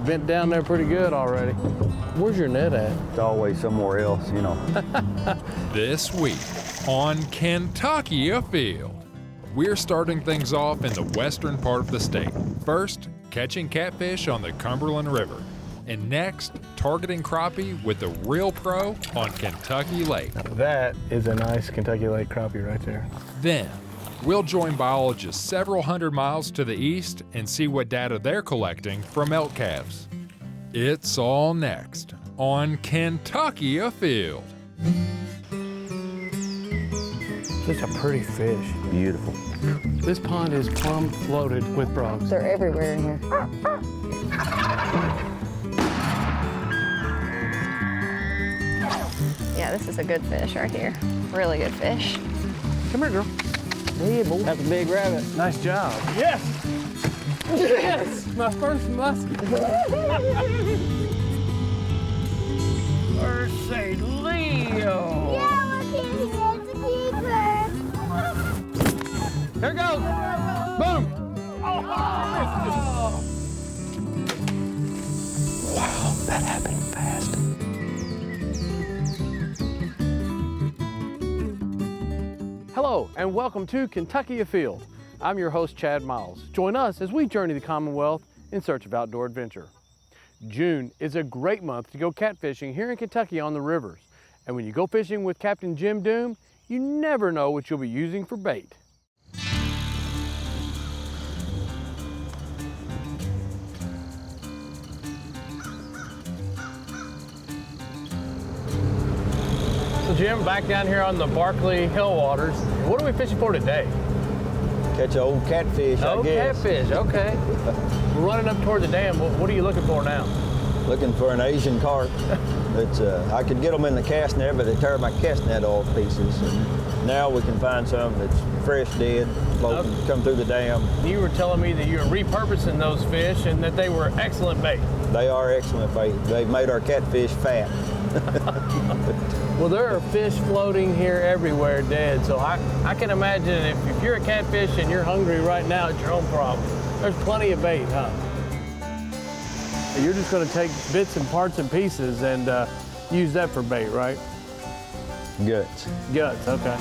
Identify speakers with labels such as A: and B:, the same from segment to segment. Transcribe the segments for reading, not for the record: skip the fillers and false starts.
A: Bent down there pretty good already. Where's your net at?
B: It's always somewhere else, you know.
C: This week on Kentucky Afield, we're starting things off in the western part of the state. First, catching catfish on the Cumberland River. And next, targeting crappie with the real pro on Kentucky Lake.
A: That is a nice Kentucky Lake crappie right there.
C: Then, we'll join biologists several hundred miles to the east and see what data they're collecting from elk calves. It's all next on Kentucky Afield.
A: Such a pretty fish.
B: Beautiful.
A: This pond is plumb loaded with frogs.
D: They're everywhere in here. Yeah, this is a good fish right here. Really good fish.
A: Come here, girl. Yeah, boy. That's a big rabbit. Nice job. Yes! Yes! My first muskie. Mercy Leo!
E: Yeah, look at it. It's a keeper.
A: Here it goes. Boom! Oh! Wow, that happened fast. Hello, and welcome to Kentucky Afield. I'm your host, Chad Miles. Join us as we journey the Commonwealth in search of outdoor adventure. June is a great month to go catfishing here in Kentucky on the rivers. And when you go fishing with Captain Jim Doom, you never know what you'll be using for bait. So Jim, back down here on the Barkley Hill waters, what are we fishing for today?
B: Catch an old catfish, I guess.
A: Catfish, okay. We're running up toward the dam. What are you looking for now?
B: Looking for an Asian carp. It's, I could get them in the cast net, but they tear my cast net all to pieces. And now we can find some that's fresh dead, floating, come through the dam.
A: You were telling me that you were repurposing those fish and that they were excellent bait.
B: They are excellent bait. They've made our catfish fat.
A: Well, there are fish floating here everywhere dead, so I can imagine if you're a catfish and you're hungry right now, it's your own problem. There's plenty of bait, huh? You're just going to take bits and parts and pieces and use that for bait, right?
B: Guts.
A: Guts, okay.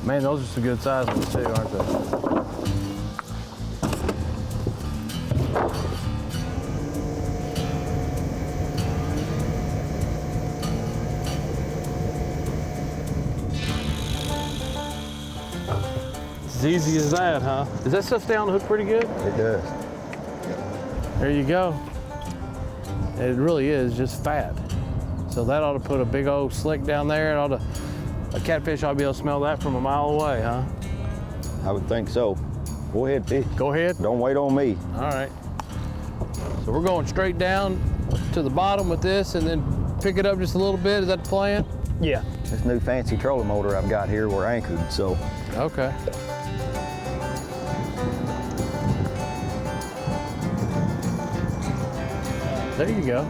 A: Man, those are some good size ones too, aren't they? As easy as that, huh? Does that stuff stay on the hook pretty good?
B: It does.
A: There you go. It really is just fat. So that ought to put a big old slick down there. A catfish ought to be able to smell that from a mile away, huh?
B: I would think so. Go ahead, fish.
A: Go ahead.
B: Don't wait on me.
A: All right. So we're going straight down to the bottom with this and then pick it up just a little bit. Is that the plan? Yeah.
B: This new fancy trolling motor I've got here, we're anchored, so.
A: Okay. There you go.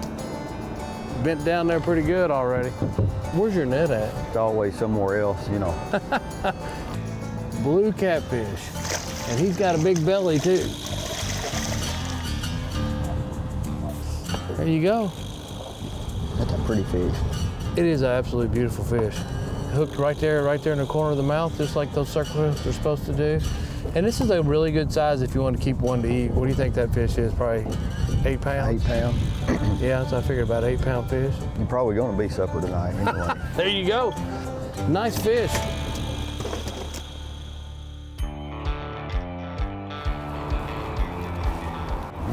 A: Bent down there pretty good already. Where's your net at?
B: It's always somewhere else, you know.
A: Blue catfish. And he's got a big belly too. There you go.
B: That's a pretty fish.
A: It is an absolutely beautiful fish. Hooked right there in the corner of the mouth, just like those circle hooks are supposed to do. And this is a really good size if you want to keep one to eat. What do you think that fish is? Probably 8 pounds?
B: 8 pounds.
A: Yeah, so I figured about 8 pound fish.
B: You're probably going to be supper tonight anyway.
A: There you go. Nice fish.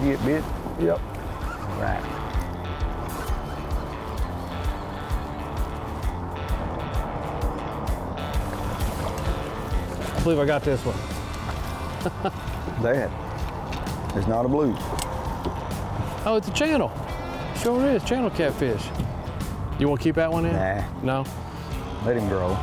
B: You get bit?
A: Yep.
B: All right.
A: I believe I got this one.
B: That is not a blue.
A: Oh, it's a channel. Sure is, channel catfish. You want to keep that one in?
B: Nah.
A: No?
B: Let him grow.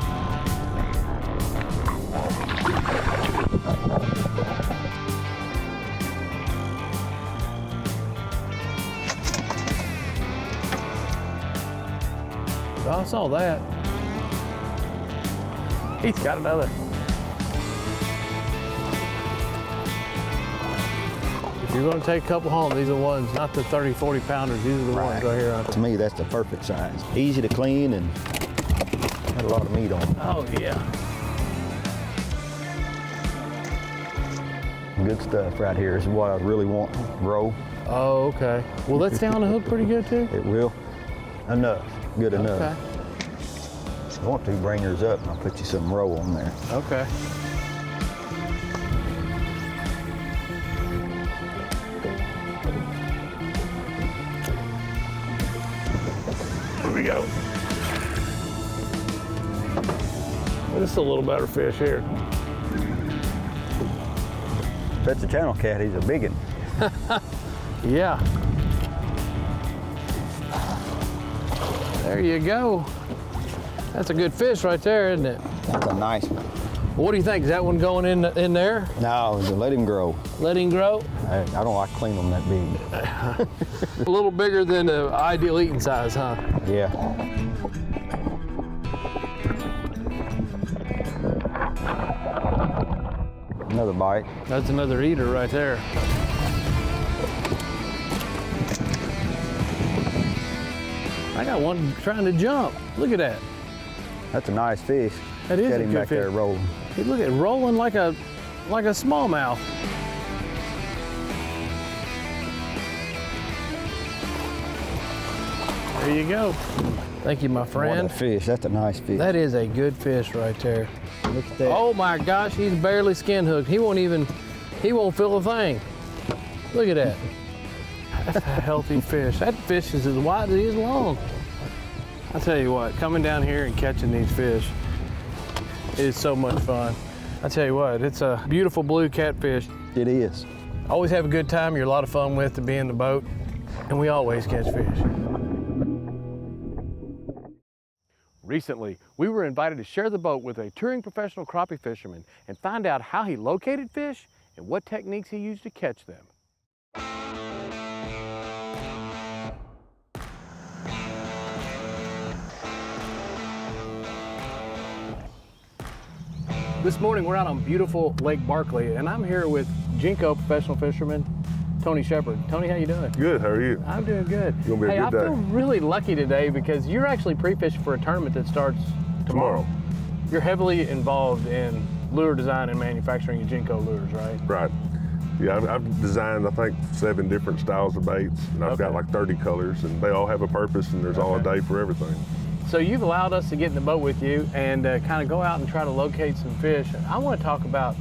A: I saw that. He's got another. you're gonna take a couple home, these are the ones, not the 30, 40 pounders. These are the ones right here.
B: To me, that's the perfect size. Easy to clean and got a lot of meat on it.
A: Oh yeah.
B: Good stuff right here. This is what I really want. Roll.
A: Oh, okay. Will that stay on the hook pretty good too?
B: It will. Enough. Good enough.
A: Okay.
B: If you want to, bring yours up and I'll put you some roll on there.
A: Okay. Here we go. Well, this is a little better fish here.
B: That's a channel cat. He's a big one.
A: Yeah. There you go. That's a good fish right there, isn't it?
B: That's a nice one.
A: What do you think? Is that one going in there?
B: No, let him grow.
A: Let him grow?
B: I don't like clean them that big.
A: A little bigger than the ideal eating size, huh?
B: Yeah. Another bite.
A: That's another eater right there. I got one trying to jump. Look at that.
B: That's a nice fish.
A: That is
B: Get
A: a
B: him
A: good
B: back
A: fish.
B: there rolling.
A: Hey, look at it, rolling like a smallmouth. There you go. Thank you, my friend.
B: What a fish. That's a nice fish.
A: That is a good fish right there.
B: Look at that.
A: Oh my gosh, he's barely skin hooked. He won't feel a thing. Look at that. That's a healthy fish. That fish is as wide as he is long. I'll tell you what, coming down here and catching these fish is so much fun. I tell you what, it's a beautiful blue catfish.
B: It is.
A: Always have a good time. You're a lot of fun with to be in the boat, and we always catch fish. Recently, we were invited to share the boat with a touring professional crappie fisherman and find out how he located fish and what techniques he used to catch them. This morning we're out on beautiful Lake Barkley, and I'm here with Jenko professional fisherman Tony Sheppard. Tony, how you doing?
F: Good, how are you?
A: I'm doing good.
F: It's gonna be a
A: I
F: good day.
A: feel really lucky today because you're actually pre-fishing for a tournament that starts tomorrow. You're heavily involved in lure design and manufacturing at Jenko Lures, right?
F: Right. Yeah, I've designed, I think, 7 different styles of baits, and I've got like 30 colors, and they all have a purpose, and there's all a day for everything.
A: So you've allowed us to get in the boat with you and kind of go out and try to locate some fish. I want to talk about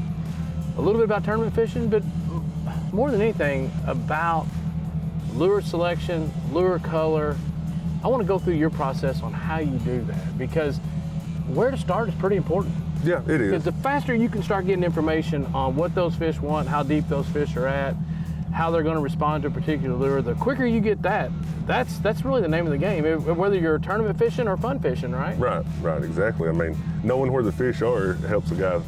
A: a little bit about tournament fishing, but more than anything about lure selection, lure color. I want to go through your process on how you do that, because where to start is pretty important.
F: Yeah, it is.
A: Because the faster you can start getting information on what those fish want, how deep those fish are at, how they're going to respond to a particular lure, the quicker you get that, that's really the name of the game, whether you're tournament fishing or fun fishing, right?
F: Right, exactly. I mean, knowing where the fish are helps a guy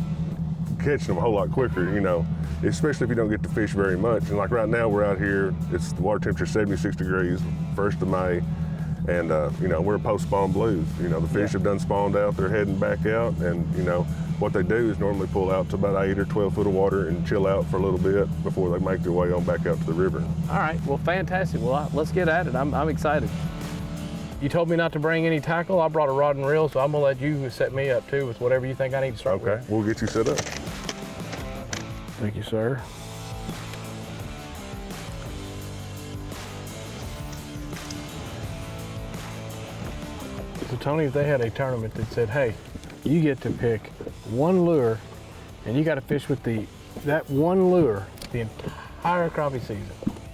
F: catching them a whole lot quicker, you know, especially if you don't get to fish very much. And like right now, we're out here, the water temperature 76 degrees, 1st of May, and you know, we're post-spawn blues. You know, the fish have done spawned out, they're heading back out, and you know, what they do is normally pull out to about 8 or 12 foot of water and chill out for a little bit before they make their way on back out to the river.
A: All right, well, fantastic. Well, let's get at it. I'm excited. You told me not to bring any tackle. I brought a rod and reel, so I'm gonna let you set me up too with whatever you think I need to start with.
F: Okay, we'll get you set up.
A: Thank you, sir. So Tony, if they had a tournament that said, hey, you get to pick one lure and you got to fish with that one lure the entire crappie season,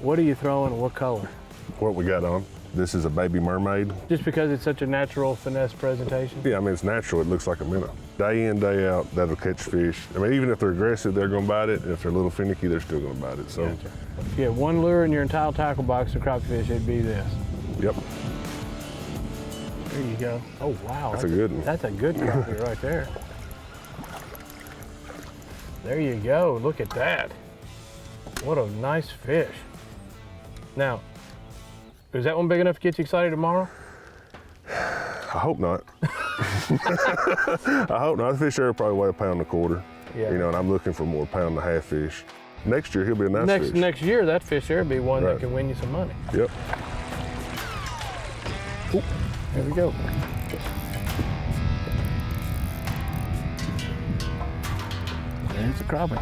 A: what are you throwing and what color?
F: What we got on, this is a baby mermaid.
A: Just because it's such a natural finesse presentation?
F: Yeah, I mean, it's natural, it looks like a minnow. Day in, day out, that'll catch fish. I mean, even if they're aggressive, they're gonna bite it, and if they're a little finicky, they're still gonna bite it, so.
A: Gotcha. If you had one lure in your entire tackle box of crappie fish, it'd be this.
F: Yep.
A: There you go. Oh, wow.
F: That's a good one.
A: That's a good crappie right there. There you go. Look at that. What a nice fish. Now, is that one big enough to get you excited tomorrow?
F: I hope not. I hope not. The fish there probably weigh 1.25 pounds.
A: Yeah.
F: You know, and I'm looking for more 1.5 pound fish. next year he'll be a nice fish.
A: Next year, that fish there will be one
F: Right.
A: that can win you some money.
F: Yep.
A: Ooh, there we go. There's a crappie.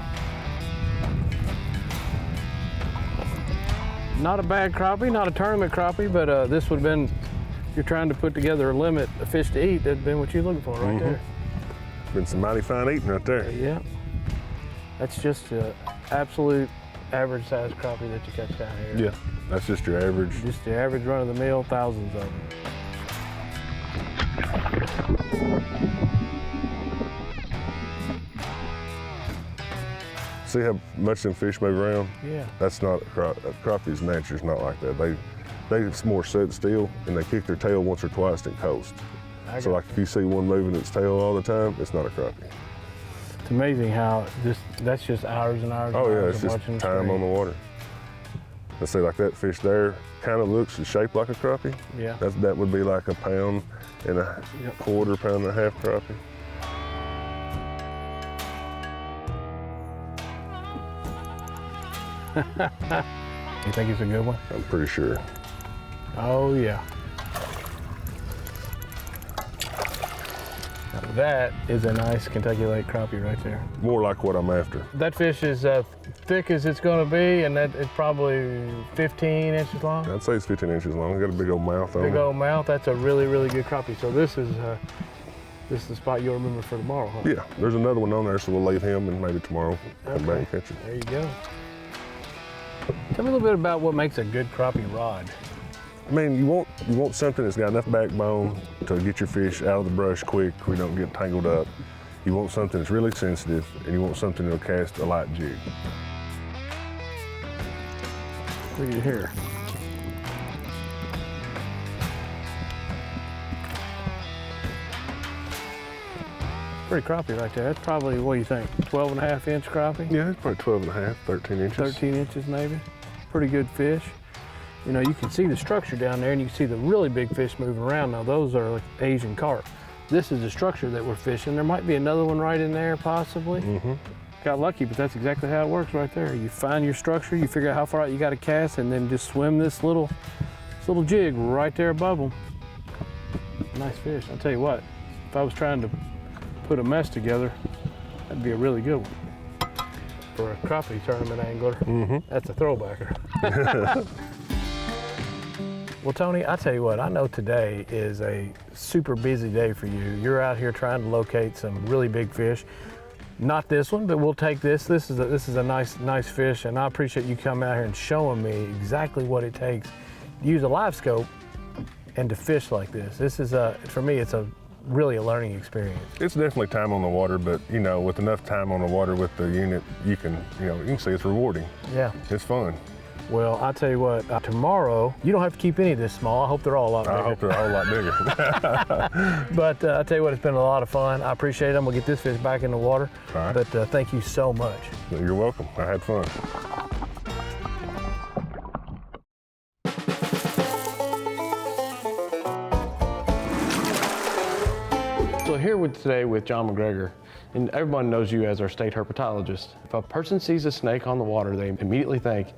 A: Not a bad crappie, not a tournament crappie, but this would have been, if you're trying to put together a limit of fish to eat, that'd been what you're looking for right there.
F: Been some mighty fine eating right there.
A: Yeah. That's just an absolute average size crappie that you catch down here.
F: Yeah, that's just your average.
A: Just the average run of the mill, thousands of them.
F: See how much them fish move around?
A: Yeah.
F: That's not, crappie's nature's not like that. They're more set still and they kick their tail once or twice and coast. So like if you see one moving its tail all the time, it's not a crappie.
A: It's amazing how that's just hours and hours.
F: Oh
A: and
F: yeah,
A: hours
F: it's
A: of
F: just
A: watching
F: time on the water. Let's say like that fish there kind of looks and shaped like a crappie.
A: Yeah.
F: That would be like a pound and a quarter, pound and a half crappie.
A: You think it's a good one?
F: I'm pretty sure.
A: Oh yeah. Now that is a nice Kentucky Lake crappie right there.
F: More like what I'm after.
A: That fish is thick as it's going to be, and that it's probably 15 inches long.
F: I'd say it's 15 inches long. Got a big old mouth on it.
A: Big old mouth. That's a really, really good crappie. So this is the spot you'll remember for tomorrow, huh?
F: Yeah, there's another one on there, so we'll leave him and maybe tomorrow come back and catch it.
A: There you go. Tell me a little bit about what makes a good crappie rod.
F: I mean, you want something that's got enough backbone to get your fish out of the brush quick where you don't get tangled up. You want something that's really sensitive, and you want something that'll cast a light jig.
A: Look at here. Pretty crappie right there. That's probably, what do you think, 12.5-inch crappie?
F: Yeah, it's probably 12 and a half, 13 inches.
A: 13 inches maybe. Pretty good fish. You know, you can see the structure down there and you can see the really big fish moving around. Now those are like Asian carp. This is the structure that we're fishing. There might be another one right in there possibly. Got lucky, but that's exactly how it works right there. You find your structure, you figure out how far out you got to cast, and then just swim this little jig right there above them. Nice fish. I'll tell you what, if I was trying to put a mess together, that'd be a really good one. For a crappie tournament angler, that's a throwbacker. Well, Tony, I tell you what, I know today is a super busy day for you. You're out here trying to locate some really big fish. Not this one, but we'll take this. This is a nice fish, and I appreciate you coming out here and showing me exactly what it takes to use a live scope and to fish like this. This is for me, it's really a learning experience.
F: It's definitely time on the water, but you know, with enough time on the water with the unit, you can see it's rewarding.
A: Yeah.
F: It's fun.
A: Well, I'll tell you what, tomorrow, you don't have to keep any of this small. I hope they're all a lot bigger.
F: I hope they're a whole lot bigger.
A: But I'll tell you what, it's been a lot of fun. I appreciate it. I'm gonna get this fish back in the water.
F: All right.
A: But thank you so much.
F: You're welcome. I had fun.
A: So here today with John McGregor, and everyone knows you as our state herpetologist. If a person sees a snake on the water, they immediately think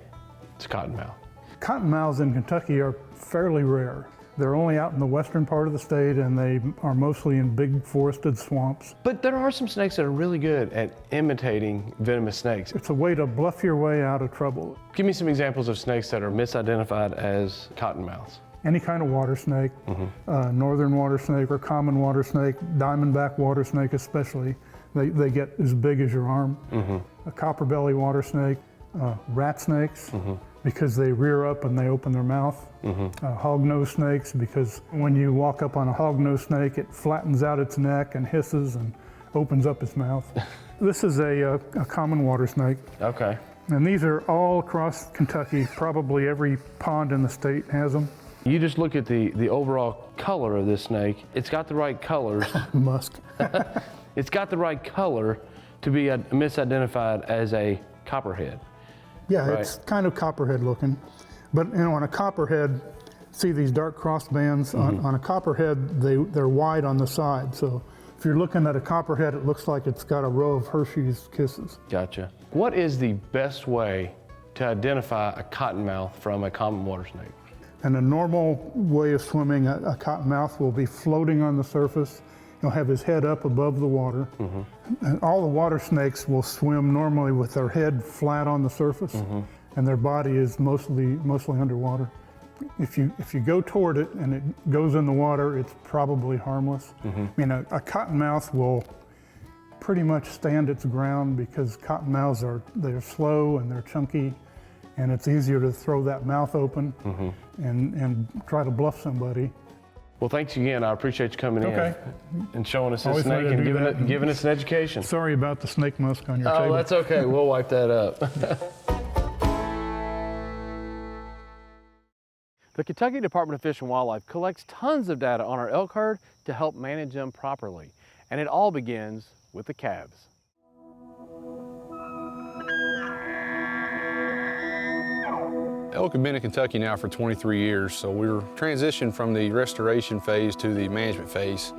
A: it's cottonmouth.
G: Cottonmouths in Kentucky are fairly rare. They're only out in the western part of the state, and they are mostly in big forested swamps.
A: But there are some snakes that are really good at imitating venomous snakes.
G: It's a way to bluff your way out of trouble.
A: Give me some examples of snakes that are misidentified as cottonmouths.
G: Any kind of water snake, northern water snake or common water snake, diamondback water snake especially, they get as big as your arm. A copperbelly water snake, rat snakes, because they rear up and they open their mouth. Hognose snakes, because when you walk up on a hognose snake, it flattens out its neck and hisses and opens up its mouth. This is a common water snake.
A: Okay.
G: And these are all across Kentucky. Probably every pond in the state has them.
A: You just look at the overall color of this snake. It's got the right colors.
G: Musk.
A: It's got the right color to be misidentified as a copperhead.
G: Yeah,
A: Right.
G: it's kind of copperhead looking. But on a copperhead, see these dark cross bands? On a copperhead, they're wide on the side. So If you're looking at a copperhead, it looks like it's got a row of Hershey's Kisses.
A: Gotcha. What is the best way to identify a cottonmouth from a common water snake?
G: And a normal way of swimming, a cottonmouth will be floating on the surface. He'll have his head up above the water. And all the water snakes will swim normally with their head flat on the surface, and their body is mostly underwater. If you go toward it and it goes in the water, it's probably harmless. I mean, a cottonmouth will pretty much stand its ground because cottonmouths they're slow and they're chunky, and it's easier to throw that mouth open and try to bluff somebody.
A: Well, thanks again. I appreciate you coming in and showing us this
G: Always
A: snake
G: wanted to
A: and
G: do
A: giving
G: that.
A: us an education.
G: Sorry about the snake musk on your
A: Oh,
G: table.
A: that's okay. We'll wipe that up. The Kentucky Department of Fish and Wildlife collects tons of data on our elk herd to help manage them properly. And it all begins with the calves.
H: Elk have been in Kentucky now for 23 years, so we're transitioned from the restoration phase to the management phase.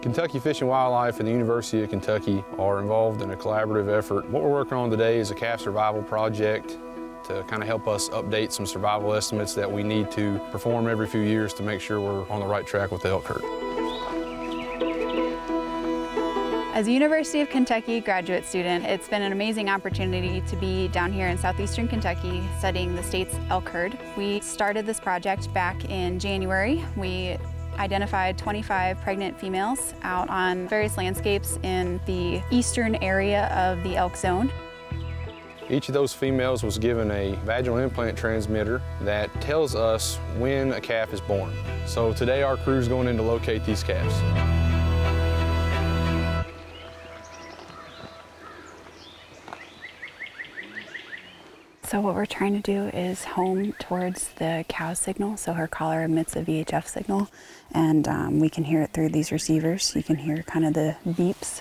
H: Kentucky Fish and Wildlife and the University of Kentucky are involved in a collaborative effort. What we're working on today is a calf survival project to kind of help us update some survival estimates that we need to perform every few years to make sure we're on the right track with the elk herd.
D: As a University of Kentucky graduate student, it's been an amazing opportunity to be down here in southeastern Kentucky studying the state's elk herd. We started this project back in January. We identified 25 pregnant females out on various landscapes in the eastern area of the elk zone.
H: Each of those females was given a vaginal implant transmitter that tells us when a calf is born. So today our crew is going in to locate these calves.
D: So what we're trying to do is home towards the cow signal. So her collar emits a VHF signal, and we can hear it through these receivers. You can hear kind of the beeps.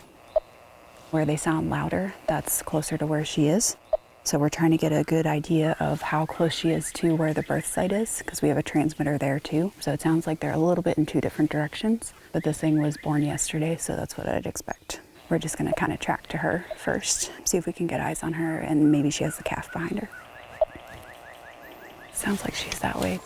D: Where they sound louder, that's closer to where she is. So we're trying to get a good idea of how close she is to where the birth site is, because we have a transmitter there too. So it sounds like they're a little bit in two different directions, but this thing was born yesterday, so that's what I'd expect. We're just gonna kind of track to her first, see if we can get eyes on her, and maybe she has the calf behind her. Sounds like she's that way.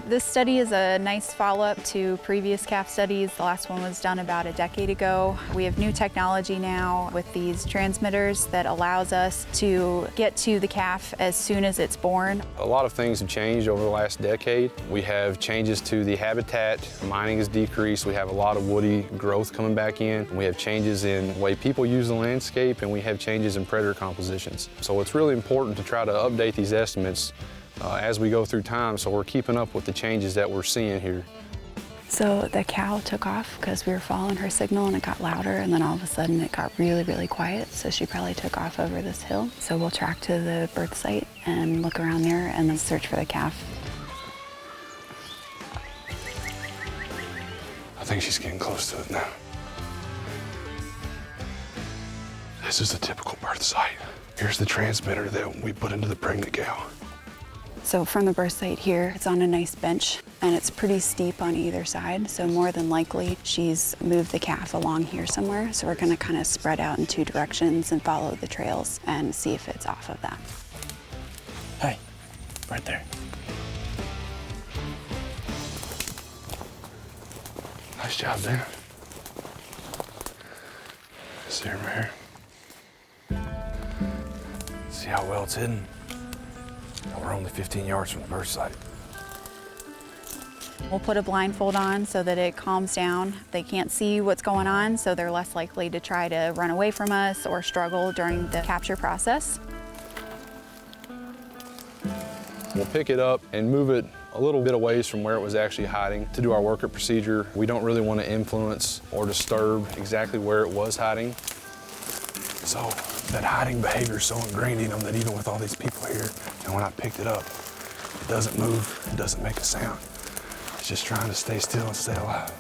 D: This study is a nice follow-up to previous calf studies. The last one was done about a decade ago. We have new technology now with these transmitters that allows us to get to the calf as soon as it's born.
H: A lot of things have changed over the last decade. We have changes to the habitat, mining has decreased, we have a lot of woody growth coming back in, we have changes in the way people use the landscape, and we have changes in predator compositions. So it's really important to try to update these estimates as we go through time, so we're keeping up with the changes that we're seeing here.
D: So the cow took off because we were following her signal and it got louder, and then all of a sudden it got really, really quiet. So she probably took off over this hill. So we'll track to the birth site and look around there and then search for the calf.
H: I think she's getting close to it now. This is the typical birth site. Here's the transmitter that we put into the pregnant cow.
D: So from the birth site here, it's on a nice bench and it's pretty steep on either side. So more than likely she's moved the calf along here somewhere. So we're gonna kind of spread out in two directions and follow the trails and see if it's off of that.
I: Hey, right there.
H: Nice job, Dan. See her mare. See how well it's hidden? We're only 15 yards from the birth site.
D: We'll put a blindfold on so that it calms down. They can't see what's going on, so they're less likely to try to run away from us or struggle during the capture process.
H: We'll pick it up and move it a little bit away from where it was actually hiding to do our workup procedure. We don't really want to influence or disturb exactly where it was hiding. So that hiding behavior is so ingrained in them that even with all these people here, and when I picked it up, it doesn't move, it doesn't make a sound. It's just trying to stay still and stay alive.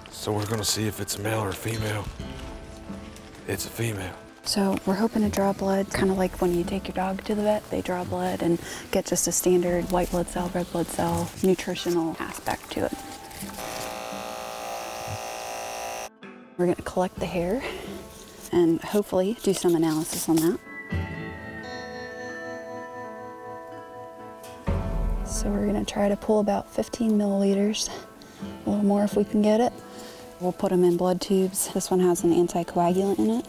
H: So we're gonna see if it's a male or a female. It's a female.
D: So we're hoping to draw blood, kind of like when you take your dog to the vet, they draw blood and get just a standard white blood cell, red blood cell, nutritional aspect to it. We're going to collect the hair and hopefully do some analysis on that. So we're going to try to pull about 15 milliliters, a little more if we can get it. We'll put them in blood tubes. This one has an anticoagulant in it.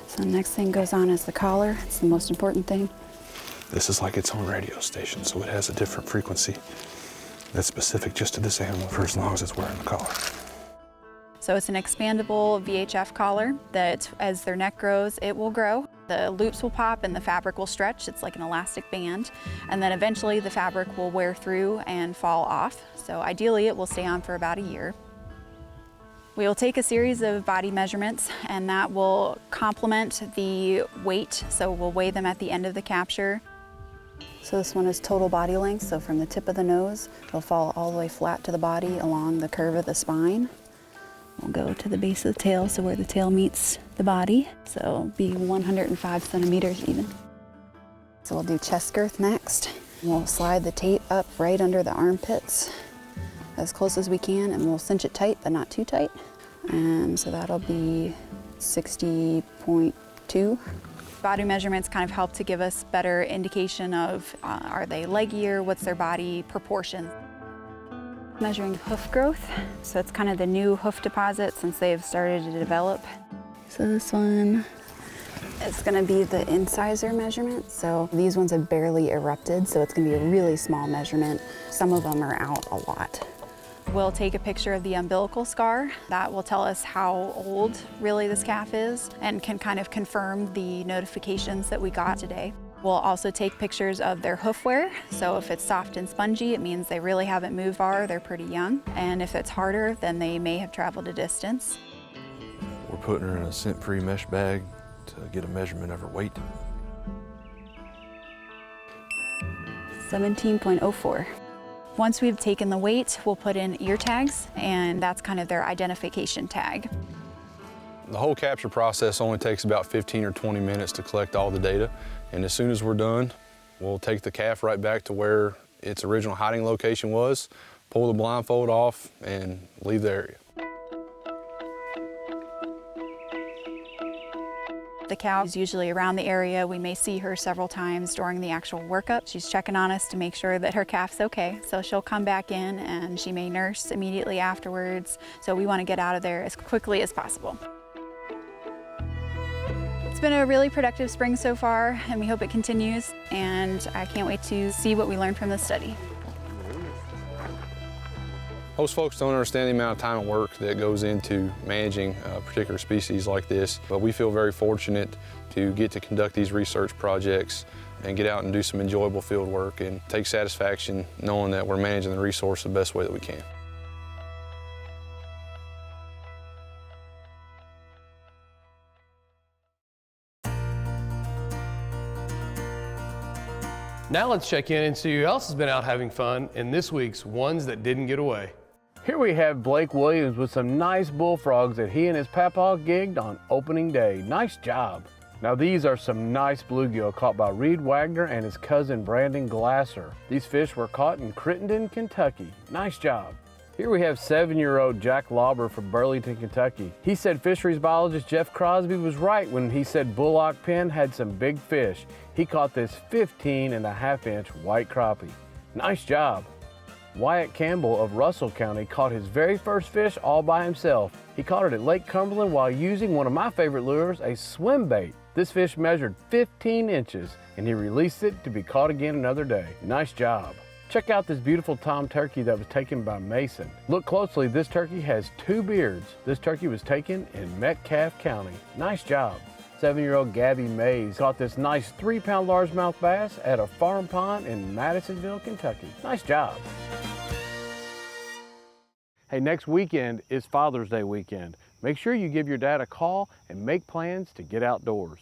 D: So the next thing goes on is the collar. It's the most important thing.
I: This is like its own radio station, so it has a different frequency that's specific just to this animal for as long as it's wearing the collar.
D: So it's an expandable VHF collar that as their neck grows, it will grow. The loops will pop and the fabric will stretch. It's like an elastic band. And then eventually the fabric will wear through and fall off. So ideally it will stay on for about a year. We will take a series of body measurements and that will complement the weight. So we'll weigh them at the end of the capture. So this one is total body length. So from the tip of the nose, it'll fall all the way flat to the body along the curve of the spine. We'll go to the base of the tail, so where the tail meets the body. So it'll be 105 centimeters even. So we'll do chest girth next. We'll slide the tape up right under the armpits as close as we can, and we'll cinch it tight, but not too tight. And so that'll be 60.2. Body measurements kind of help to give us better indication of are they leggier, what's their body proportion. Measuring hoof growth, so it's kind of the new hoof deposit since they've started to develop. So this one is going to be the incisor measurement. So these ones have barely erupted, so it's going to be a really small measurement. Some of them are out a lot. We'll take a picture of the umbilical scar. That will tell us how old really this calf is and can kind of confirm the notifications that we got today. We'll also take pictures of their hoof wear. So if it's soft and spongy, it means they really haven't moved far, they're pretty young. And if it's harder, then they may have traveled a distance.
I: We're putting her in a scent-free mesh bag to get a measurement of her weight.
D: 17.04. Once we've taken the weight, we'll put in ear tags, and that's kind of their identification tag.
H: The whole capture process only takes about 15 or 20 minutes to collect all the data. And as soon as we're done, we'll take the calf right back to where its original hiding location was, pull the blindfold off, and leave the area.
D: The cow is usually around the area. We may see her several times during the actual workup. She's checking on us to make sure that her calf's okay. So she'll come back in and she may nurse immediately afterwards. So we want to get out of there as quickly as possible. It's been a really productive spring so far, and we hope it continues, and I can't wait to see what we learned from this study.
H: Most folks don't understand the amount of time and work that goes into managing a particular species like this, but we feel very fortunate to get to conduct these research projects and get out and do some enjoyable field work and take satisfaction knowing that we're managing the resource the best way that we can.
A: Now let's check in and see who else has been out having fun in this week's Ones That Didn't Get Away. Here we have Blake Williams with some nice bullfrogs that he and his papaw gigged on opening day. Nice job. Now these are some nice bluegill caught by Reed Wagner and his cousin Brandon Glasser. These fish were caught in Crittenden, Kentucky. Nice job. Here we have 7-year-old Jack Lauber from Burlington, Kentucky. He said fisheries biologist Jeff Crosby was right when he said Bullock Pen had some big fish. He caught this 15.5-inch white crappie. Nice job. Wyatt Campbell of Russell County caught his very first fish all by himself. He caught it at Lake Cumberland while using one of my favorite lures, a swim bait. This fish measured 15 inches and he released it to be caught again another day. Nice job. Check out this beautiful tom turkey that was taken by Mason. Look closely, this turkey has 2 beards. This turkey was taken in Metcalfe County. Nice job. 7-year-old Gabby Mays caught this nice 3-pound largemouth bass at a farm pond in Madisonville, Kentucky. Nice job. Hey, next weekend is Father's Day weekend. Make sure you give your dad a call and make plans to get outdoors.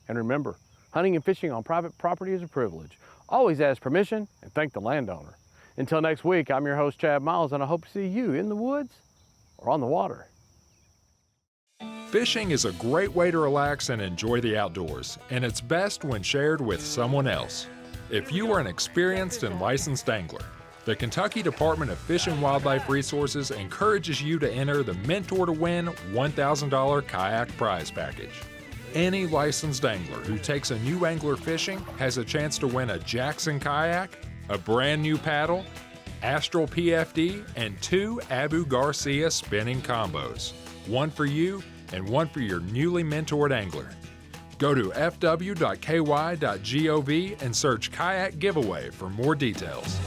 A: And remember, hunting and fishing on private property is a privilege. Always ask permission and thank the landowner. Until next week, I'm your host, Chad Miles, and I hope to see you in the woods or on the water.
C: Fishing is a great way to relax and enjoy the outdoors, and it's best when shared with someone else. If you are an experienced and licensed angler, the Kentucky Department of Fish and Wildlife Resources encourages you to enter the Mentor to Win $1,000 kayak prize package. Any licensed angler who takes a new angler fishing has a chance to win a Jackson kayak, a brand new paddle, Astral PFD, and 2 Abu Garcia spinning combos. One for you and one for your newly mentored angler. Go to fw.ky.gov and search kayak giveaway for more details.